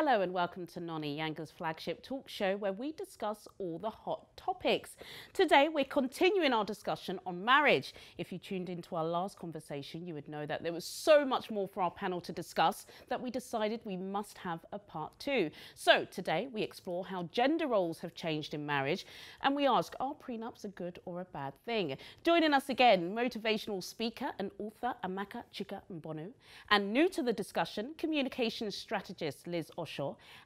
Hello and welcome to Noni Yanga's flagship talk show where we discuss all the hot topics. Today we're continuing our discussion on marriage. If you tuned into our last conversation, you would know that there was so much more for our panel to discuss that we decided we must have a part two. So today we explore how gender roles have changed in marriage and we ask, are prenups a good or a bad thing? Joining us again, motivational speaker and author Amaka Chika Mbonu, and new to the discussion, communications strategist Liz Osho,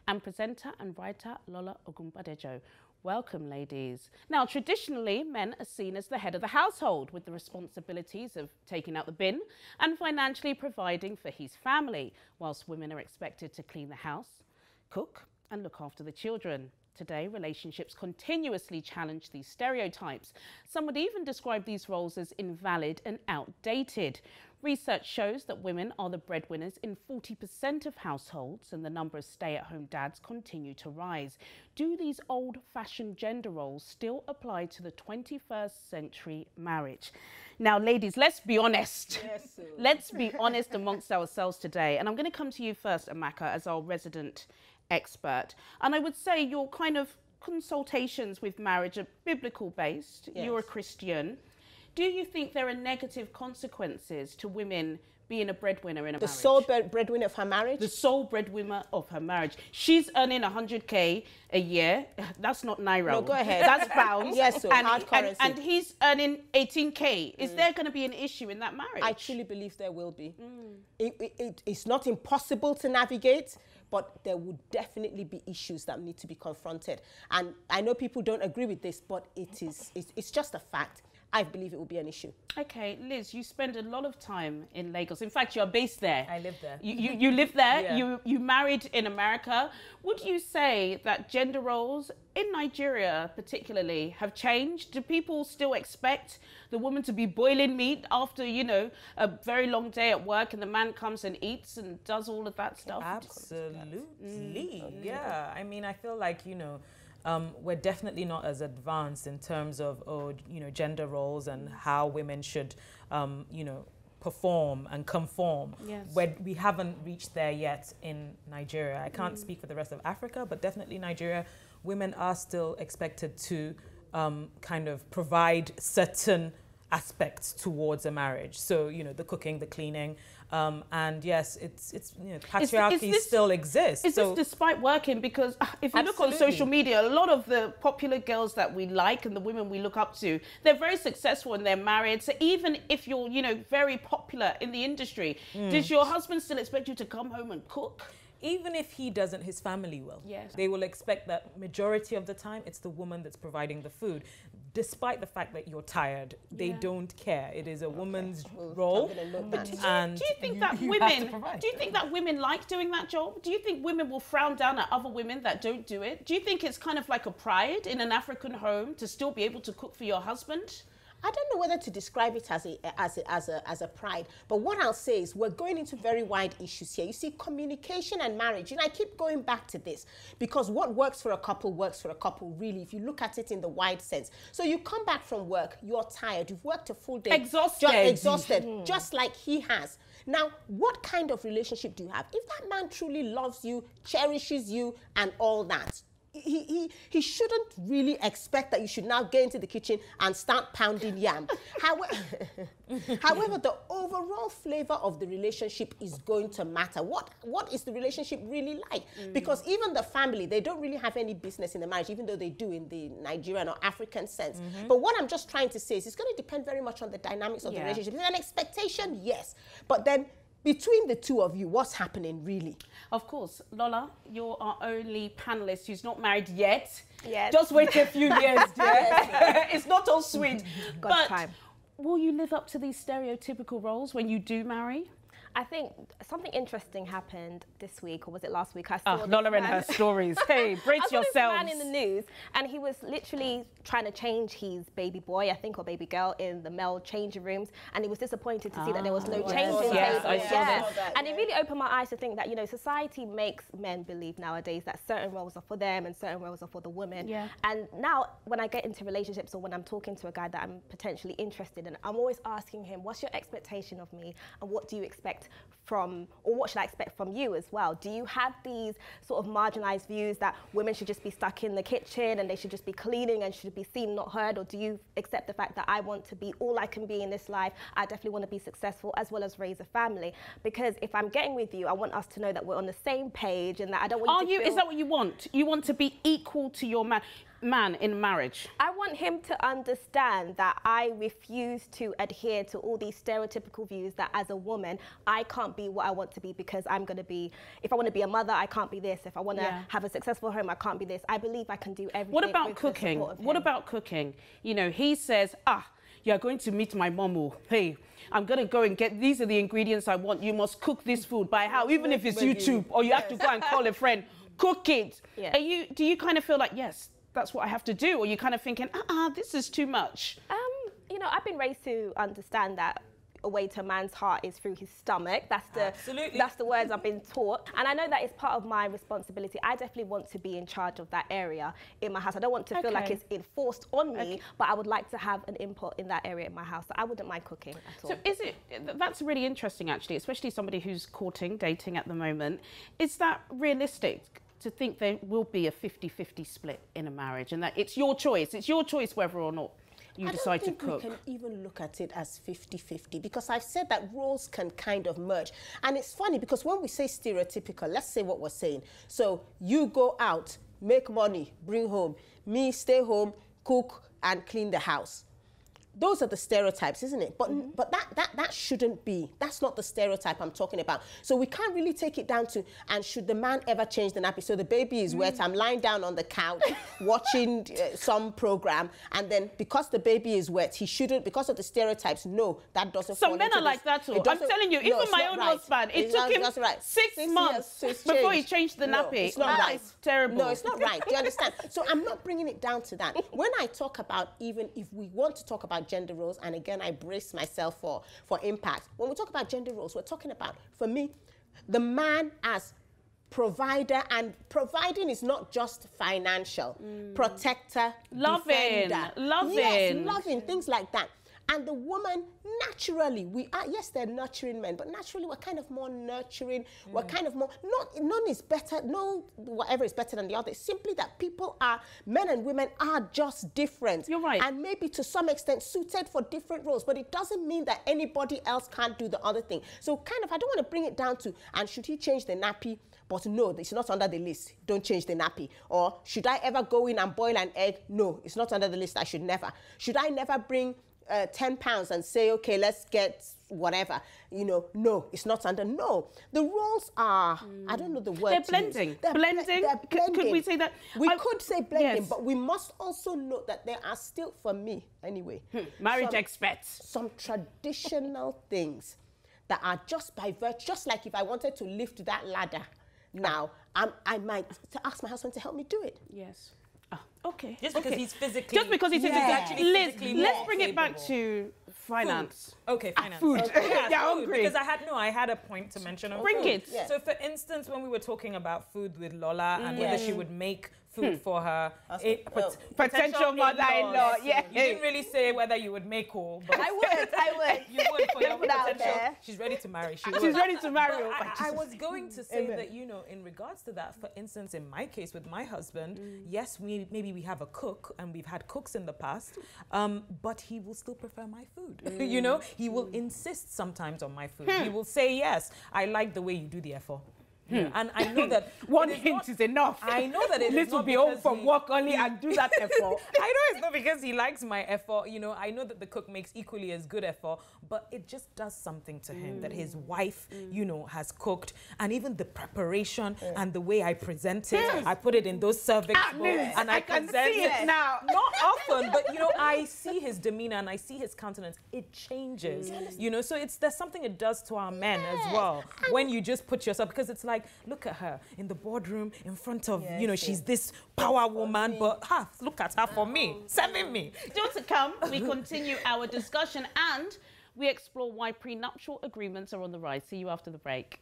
and presenter and writer Lola Ogunbadejo. Welcome, ladies. Now, traditionally, men are seen as the head of the household with the responsibilities of taking out the bin and financially providing for his family, whilst women are expected to clean the house, cook, and look after the children. Today, relationships continuously challenge these stereotypes. Some would even describe these roles as invalid and outdated. Research shows that women are the breadwinners in 40% of households, and the number of stay-at-home dads continue to rise. Do these old-fashioned gender roles still apply to the 21st century marriage? Now, ladies, let's be honest. Yes, sir. Let's be honest amongst ourselves today. And I'm going to come to you first, Amaka, as our resident expert. And I would say your kind of consultations with marriage are biblical based. Yes. You're a Christian. Do you think there are negative consequences to women being a breadwinner in a marriage? The sole breadwinner of her marriage? The sole breadwinner of her marriage. She's earning 100K a year. That's not naira. No, go ahead. That's pounds. Yes, so hard currency. And he's earning 18K. Is there going to be an issue in that marriage? I truly believe there will be. It's not impossible to navigate, but there would definitely be issues that need to be confronted. And I know people don't agree with this, but it's just a fact. I believe it will be an issue. Okay, Liz, you spend a lot of time in Lagos. In fact, you're based there. I live there. You live there. Yeah. You married in America. Would you say that gender roles in Nigeria particularly have changed? Do people still expect the woman to be boiling meat after, you know, a very long day at work and the man comes and eats and does all of that stuff? Absolutely. Yeah. I mean, I feel like, you know, we're definitely not as advanced in terms of, gender roles and how women should, perform and conform. Yes. We haven't reached there yet in Nigeria. I can't speak for the rest of Africa, but definitely Nigeria, women are still expected to kind of provide certain aspects towards a marriage. So, you know, the cooking, the cleaning, and yes, it's patriarchy still exists. Is this despite working? Because if you look on social media, a lot of the popular girls that we like and the women we look up to, they're very successful and they're married. So even if you're, you know, very popular in the industry, does your husband still expect you to come home and cook? Even if he doesn't, his family will. Yes. They will expect that majority of the time it's the woman that's providing the food. Despite the fact that you're tired, they don't care. It is a woman's role. But do you think that women do you think that women like doing that job? Do you think women will frown down at other women that don't do it? Do you think it's kind of like a pride in an African home to still be able to cook for your husband? I don't know whether to describe it as a pride, but what I'll say is we're going into very wide issues here. You see, communication and marriage, and I keep going back to this because what works for a couple works for a couple, really, if you look at it in the wide sense. So you come back from work, you're tired, you've worked a full day. Exhausted, just like he has. Now, what kind of relationship do you have? If that man truly loves you, cherishes you, and all that, he shouldn't really expect that you should now get into the kitchen and start pounding yam. However, the overall flavor of the relationship is going to matter. What is the relationship really like? Because even the family, they don't really have any business in the marriage, even though they do in the Nigerian or African sense. But what I'm just trying to say is it's going to depend very much on the dynamics of the relationship. Is there an expectation? Yes. But then between the two of you, what's happening really? Of course. Lola, you're our only panelist who's not married yet. Yes. Just wait a few years. It's not all sweet. Got time. Will you live up to these stereotypical roles when you do marry? I think something interesting happened this week, or was it last week? I saw Lola and her stories. Hey, brace yourselves. I saw this man in the news, and he was literally trying to change his baby boy, I think, or baby girl, in the male changing rooms, and he was disappointed to see that there was no change in Yes, I saw that. And it really opened my eyes to think that, you know, society makes men believe nowadays that certain roles are for them and certain roles are for the woman. Yeah. And now, when I get into relationships or when I'm talking to a guy that I'm potentially interested in, I'm always asking him, what's your expectation of me, and what do you expect expect from, or what should I expect from you as well? Do you have these sort of marginalized views that women should just be stuck in the kitchen and they should just be cleaning and should be seen, not heard? Or do you accept the fact that I want to be all I can be in this life? I definitely want to be successful as well as raise a family. Because if I'm getting with you, I want us to know that we're on the same page and that I don't want you to feel... Is that what you want? You want to be equal to your man in marriage? I want him to understand that I refuse to adhere to all these stereotypical views that as a woman, I can't be what I want to be because I'm going to be, if I want to be a mother, I can't be this. If I want to have a successful home, I can't be this. I believe I can do everything. What about cooking? What about cooking? You know, he says, you're going to meet my mom. Hey, I'm going to go and get, these are the ingredients I want. You must cook this food by how, even if it's YouTube, or you have to go and call a friend, cook it. Yeah. Do you kind of feel like, yes, that's what I have to do? Or you kind of thinking, this is too much? You know, I've been raised to understand that a way to a man's heart is through his stomach. That's the words I've been taught. And I know that it's part of my responsibility. I definitely want to be in charge of that area in my house. I don't want to feel like it's enforced on me, but I would like to have an input in that area in my house. So I wouldn't mind cooking at all. So that's really interesting actually, especially somebody who's dating at the moment. Is that realistic? To think there will be a 50-50 split in a marriage and that it's your choice whether or not you decide to cook. We can even look at it as 50-50 because I've said that roles can kind of merge. And it's funny because when we say stereotypical, let's say what we're saying. So you go out, make money, bring home. Me, stay home, cook and clean the house. Those are the stereotypes, isn't it? But that shouldn't be. That's not the stereotype I'm talking about. So we can't really take it down to, and should the man ever change the nappy? So the baby is wet, I'm lying down on the couch watching some program, and then because the baby is wet, he shouldn't, because of the stereotypes, no, that doesn't fall into this. Some men are like that too. I'm telling you, even my own husband, it took him 6 months before he changed the nappy. It's not right. It's terrible. No, it's not right. Do you understand? So I'm not bringing it down to that. When I talk about, even if we want to talk about gender roles, and again, I brace myself for impact. When we talk about gender roles, we're talking about, for me, the man as provider, and providing is not just financial. Protector, defender. Loving, things like that. And the woman, naturally, we are, yes, they're nurturing men, but naturally we're kind of more nurturing. We're kind of more, none is better, no, whatever is better than the other. It's simply that people are, men and women are just different. You're right. And maybe to some extent suited for different roles, but it doesn't mean that anybody else can't do the other thing. So kind of, I don't want to bring it down to, and should he change the nappy? But no, it's not under the list. Don't change the nappy. Or should I ever go in and boil an egg? No, it's not under the list. I should never. Should I never bring 10 pounds and say, okay, let's get whatever, you know? No, it's not under. No, the roles are, I don't know the word. They're blending. They're blending. Could we say that? We could say blending, but we must also note that there are still, for me anyway, marriage experts, some traditional things that are just by virtue, just like if I wanted to lift that ladder now, I might ask my husband to help me do it. Yes. Okay. Just because he's physically... Just because he's let's bring it back to finance. Food. Okay, finance. Food. Okay. Yeah, hungry. Because I had a point to mention on Bring food. it. Yeah. So for instance, when we were talking about food with Lola and whether she would make food for her potential mother-in-law. Yeah. You didn't really say whether you would make all. But I would. You would for your Put out potential. there. She's ready to marry. She's ready to marry. I was going to say that, you know, in regards to that, for instance, in my case with my husband, yes, maybe we have a cook and we've had cooks in the past, but he will still prefer my food. You know, he will insist sometimes on my food. He will say, yes, I like the way you do the effort. Yeah. And I know that one hint is enough. I know that it is not to be home from work only and do that effort. I know it's not because he likes my effort. You know, I know that the cook makes equally as good effort, but it just does something to him that his wife, you know, has cooked, and even the preparation and the way I present it. I put it in those cervix bowls and I can see it now. Not often, but you know, I see his demeanor and I see his countenance. It changes, you know. So there's something it does to our men as well when you just put yourself, because it's like, look at her in the boardroom in front of, you know, she's this power woman, but look at her for me, serving me. Still to come, we continue our discussion and we explore why prenuptial agreements are on the rise. See you after the break.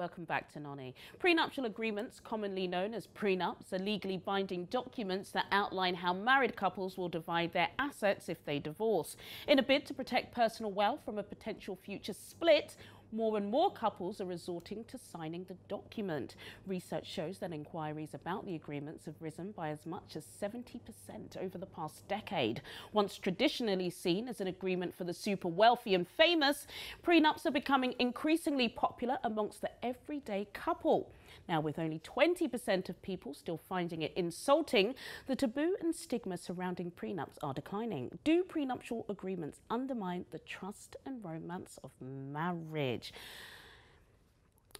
Welcome back to Noni. Prenuptial agreements, commonly known as prenups, are legally binding documents that outline how married couples will divide their assets if they divorce. In a bid to protect personal wealth from a potential future split, more and more couples are resorting to signing the document. Research shows that inquiries about the agreements have risen by as much as 70% over the past decade. Once traditionally seen as an agreement for the super wealthy and famous, prenups are becoming increasingly popular amongst the everyday couple. Now, with only 20% of people still finding it insulting, the taboo and stigma surrounding prenups are declining. Do prenuptial agreements undermine the trust and romance of marriage?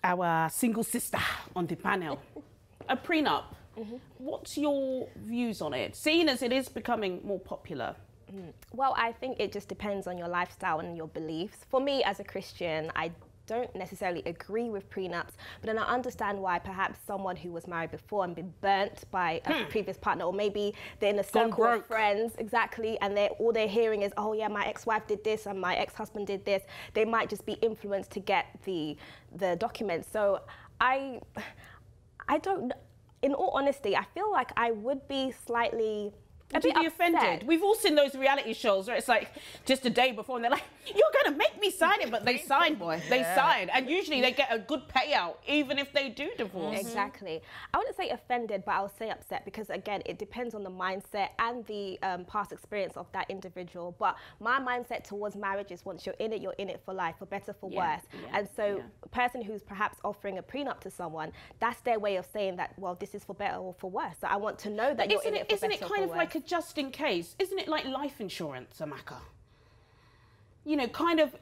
Our single sister on the panel. A prenup. What's your views on it, seeing as it is becoming more popular? Well, I think it just depends on your lifestyle and your beliefs. For me, as a Christian, I don't necessarily agree with prenups, but then I understand why perhaps someone who was married before and been burnt by a previous partner, or maybe they're in a circle of friends, exactly, and all they're hearing is, oh yeah, my ex-wife did this and my ex-husband did this. They might just be influenced to get the documents. So I don't, in all honesty, I feel like I would be slightly Would you be offended? We've all seen those reality shows where it's like just a day before and they're like, you're going to make me sign it, but they sign, boy. They sign. And usually they get a good payout, even if they do divorce. Exactly. I wouldn't say offended, but I would say upset because, again, it depends on the mindset and the past experience of that individual. But my mindset towards marriage is once you're in it for life, for better, for worse. And so a person who's perhaps offering a prenup to someone, that's their way of saying that, well, this is for better or for worse. So I want to know that you're in it for better or for worse. Isn't it kind of like a just in case? Isn't it like life insurance, Amaka? You know, kind of,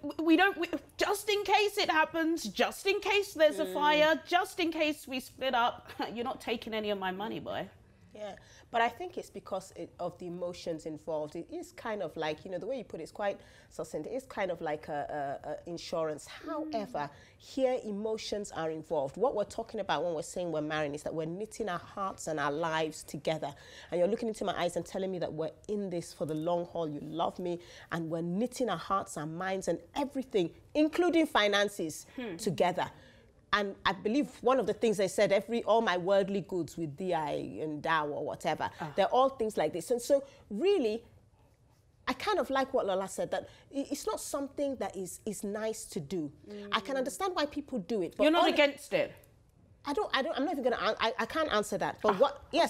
just in case it happens, just in case there's a fire, just in case we split up, you're not taking any of my money, boy. Yeah, but I think it's because of the emotions involved. It is kind of like, you know, the way you put it is quite succinct. It is kind of like a insurance. However, here emotions are involved. What we're talking about when we're saying we're marrying is that we're knitting our hearts and our lives together. And you're looking into my eyes and telling me that we're in this for the long haul. You love me, and we're knitting our hearts, our minds, and everything, including finances, together. And I believe one of the things they said, all my worldly goods with thee I endow or whatever, they're all things like this. And so really, I kind of like what Lola said, that it's not something that is nice to do. I can understand why people do it. But you're not against it? I'm not even going to, I can't answer that. But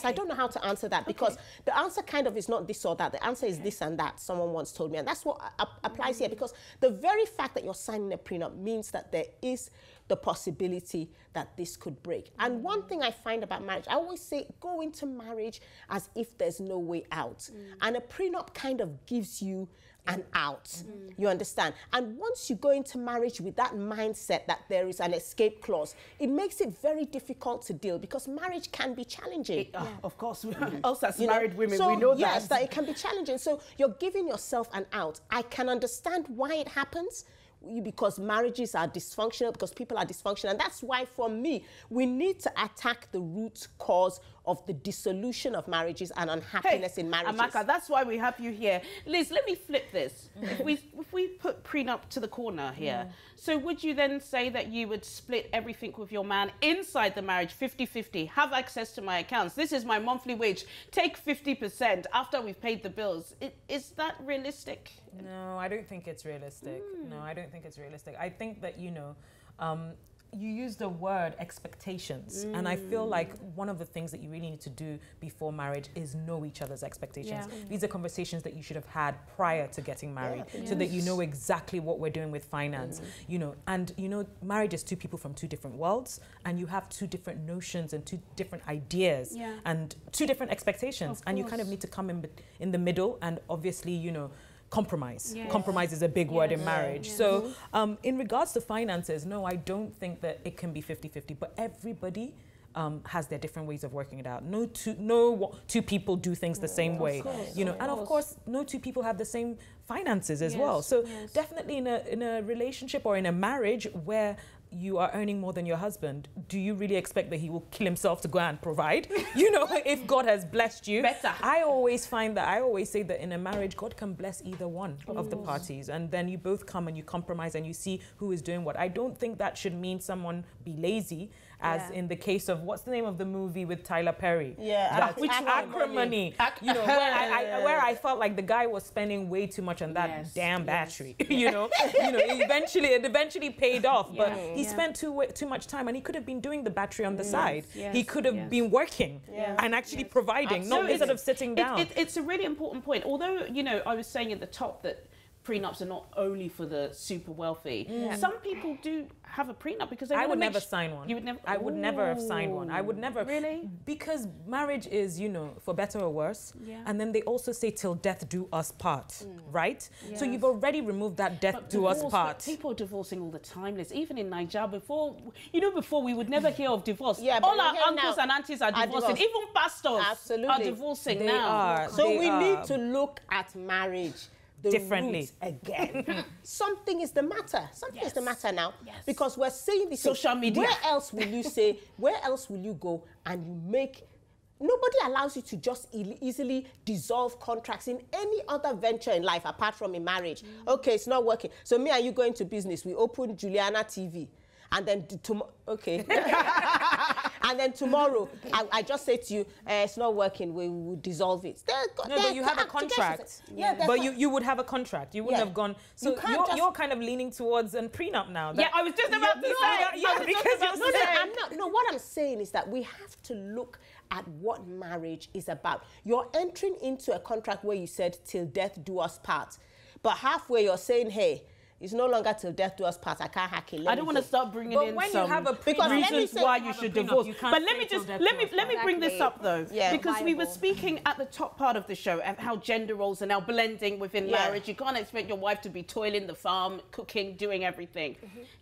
I don't know how to answer that because the answer kind of is not this or that. The answer is this and that, someone once told me. And that's what applies here, because the very fact that you're signing a prenup means that there is the possibility that this could break. And one thing I find about marriage, I always say, go into marriage as if there's no way out. And a prenup kind of gives you an out. You understand? And once you go into marriage with that mindset that there is an escape clause, it makes it very difficult to deal, because marriage can be challenging. Of course, us as married women, we know that. Yes, that it can be challenging. So you're giving yourself an out. I can understand why it happens, because marriages are dysfunctional, because people are dysfunctional. And that's why, for me, we need to attack the root cause of the dissolution of marriages and unhappiness in marriages. Amaka, that's why we have you here. Liz, let me flip this. If we put prenup to the corner here, so would you then say that you would split everything with your man inside the marriage, 50-50, have access to my accounts, this is my monthly wage, take 50% after we've paid the bills? Is that realistic? No, I don't think it's realistic. No, I don't think it's realistic. I think that, you know, you use the word expectations, and I feel like one of the things that you really need to do before marriage is know each other's expectations. These are conversations that you should have had prior to getting married, so that you know exactly what we're doing with finance, you know. And you know, marriage is two people from two different worlds, and you have two different notions and two different ideas and two different expectations, and you kind of need to come in the middle, and obviously, you know, compromise. Compromise is a big word in marriage. So in regards to finances, no, I don't think that it can be 50-50, but everybody has their different ways of working it out. No two people do things the same way, you know, and of course, no two people have the same finances as well. So definitely in a relationship or in a marriage where you are earning more than your husband, do you really expect that he will kill himself to go and provide? You know, if God has blessed you. Better. I always say that in a marriage, God can bless either one of the parties, and then you both come and you compromise and you see who is doing what. I don't think that should mean someone be lazy, as in the case of, what's the name of the movie with Tyler Perry? Yeah, Which Acrimony. You know, where I felt like the guy was spending way too much on that damn battery. You know, it eventually paid off, but he spent too much time, and he could have been doing the battery on the side. He could have been working and actually providing, not instead of sitting down. It's a really important point. Although, you know, I was saying at the top that prenups are not only for the super wealthy. Some people do have a prenup because they I want would to never sign one. You would never. I would never have signed one. I would never. Really? Because marriage is, you know, for better or worse. Yeah. And then they also say till death do us part, right? So you've already removed that death do us part. People are divorcing all the time, Liz. Even in Nigeria, before we would never hear of divorce. Yeah, but all our here uncles now and aunties are divorcing. divorced. Even pastors are divorcing now. So we need to look at marriage differently roots again. Something is the matter. Something is the matter now. Because we're saying this. Social media. Where else will you say, where else will you go and you make, nobody allows you to just easily dissolve contracts in any other venture in life apart from in marriage. Okay, it's not working. So me and you go into business, we open Juliana TV. And then and then tomorrow, I just say to you, it's not working. We will dissolve it. But you have a contract. But you would have a contract. You wouldn't have gone. So you're kind of leaning towards a prenup now. I was just about to say. What I'm saying is that we have to look at what marriage is about. You're entering into a contract where you said till death do us part, but halfway you're saying, hey, it's no longer till death do us part. I can't hack it. I don't want to start bringing in when some you have a reasons why you should divorce. But let me bring this up though, because we were speaking at the top part of the show of how gender roles are now blending within marriage. You can't expect your wife to be toiling the farm, cooking, doing everything.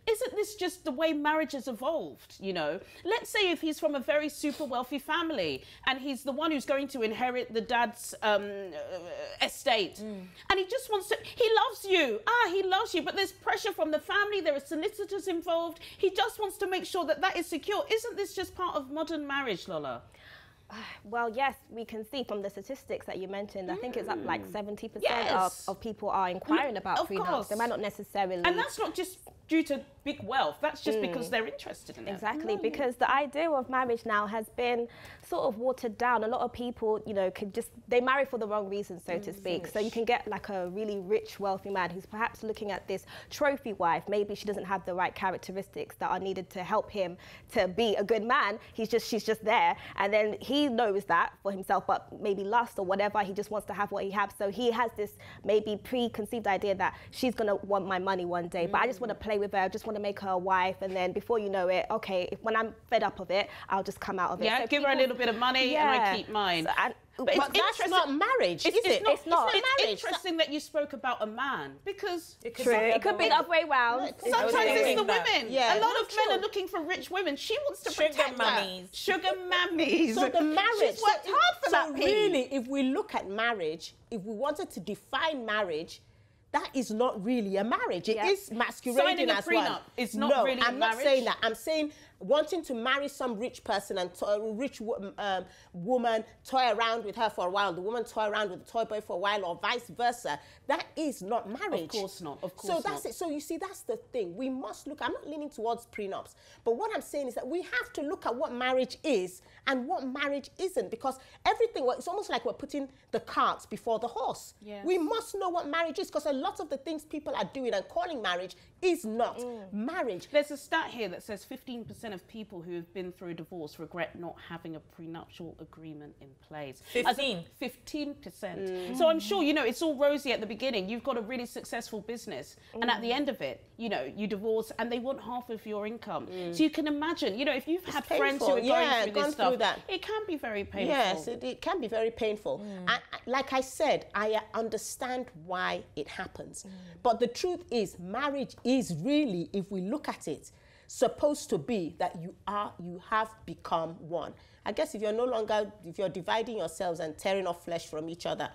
Isn't this just the way marriage has evolved? You know, let's say if he's from a very super wealthy family and he's the one who's going to inherit the dad's estate, and he just wants to. He loves you. He loves you. But there's pressure from the family, there are solicitors involved. He just wants to make sure that that is secure. Isn't this just part of modern marriage, Lola? Well, yes, we can see from the statistics that you mentioned, I think it's up like 70% of people are inquiring about prenups. They might not necessarily... And that's not just due to big wealth, that's just because they're interested in it. Exactly, because the idea of marriage now has been sort of watered down. A lot of people, you know, they marry for the wrong reasons, so to speak. So you can get like a really rich, wealthy man who's perhaps looking at this trophy wife. Maybe she doesn't have the right characteristics that are needed to help him to be a good man. She's just there. And then he knows that for himself, but maybe lust or whatever, he just wants to have what he has. So he has this maybe preconceived idea that she's going to want my money one day, but I just want to play with her, I just want to make her a wife, and then before you know it, okay, when I'm fed up of it, I'll just come out of it. Yeah, so give her a little bit of money and I keep mine. But that's not marriage, is it? It's not. It's marriage. Interesting that you spoke about a man, because it could be the other way around. Sometimes it's the women. A lot of men are looking for rich women. She wants to protect her. Sugar mummies. So the marriage. She's worked hard for that. So really, if we look at marriage, if we wanted to define marriage, that is not really a marriage. It is masquerading as one. It's not really a marriage. I'm not saying that. I'm saying wanting to marry some rich person and a rich woman, toy around with her for a while, the woman toy around with the toy boy for a while, or vice versa. That is not marriage. Of course not. Of course not. So that's it. So you see, that's the thing. We must look. I'm not leaning towards prenups, but what I'm saying is that we have to look at what marriage is and what marriage isn't, because everything. It's almost like we're putting the carts before the horse. Yes. We must know what marriage is, because a lot of the things people are doing and calling marriage is not marriage. There's a stat here that says 15% of people who have been through a divorce regret not having a prenuptial agreement in place. 15%. So I'm sure, you know, it's all rosy at the beginning. You've got a really successful business, and at the end of it, you know, you divorce and they want half of your income. So you can imagine, you know, if you've had friends who are going through this stuff, it can be very painful. Yes, it can be very painful. And like I said, I understand why it happens. But the truth is, marriage is really, if we look at it, supposed to be that you have become one. I guess if you're dividing yourselves and tearing off flesh from each other,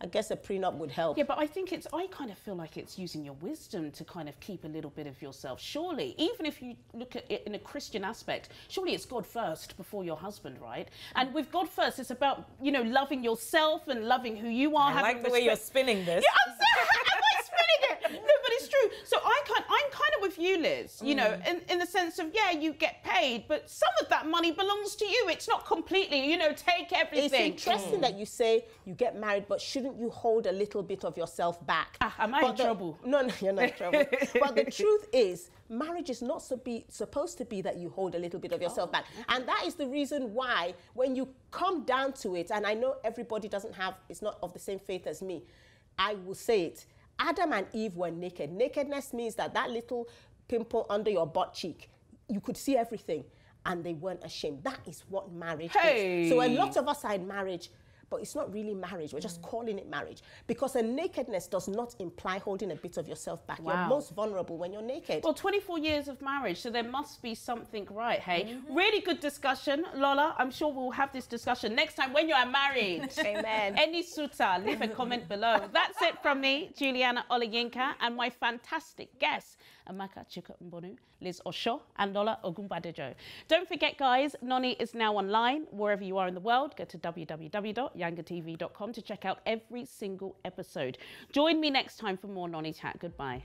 I guess a prenup would help. Yeah, but I think I kind of feel like it's using your wisdom to kind of keep a little bit of yourself. Surely, even if you look at it in a Christian aspect, surely it's God first before your husband, right? And with God first, it's about, you know, loving yourself and loving who you are. I like the way you're spinning this. Yeah, I'm sorry, am I spinning it? No, but it's true. So I'm kind of with you, Liz, you know, in the sense of, yeah, you get paid, but some of that money belongs to you. It's not completely, you know, take everything. It's interesting that you say you get married, but shouldn't you hold a little bit of yourself back? Am I in trouble? No, you're not in trouble. But the truth is, marriage is not supposed to be that you hold a little bit of yourself back. And that is the reason why, when you come down to it, and I know everybody is not of the same faith as me, I will say it. Adam and Eve were naked. Nakedness means that little pimple under your butt cheek, you could see everything, and they weren't ashamed. That is what marriage is. So a lot of us are in marriage, but it's not really marriage. We're just calling it marriage, because a nakedness does not imply holding a bit of yourself back. Wow. You're most vulnerable when you're naked. Well, 24 years of marriage, so there must be something right, hey? Really good discussion, Lola. I'm sure we'll have this discussion next time when you are married. Amen. Any suitor, leave a comment below. That's it from me, Juliana Olayinka, and my fantastic guests, Amaka Chika-Mbonu, Liz Osho, and Lola Ogunbadejo. Don't forget, guys, Noni is now online. Wherever you are in the world, go to www.yangatv.com to check out every single episode. Join me next time for more Noni Chat. Goodbye.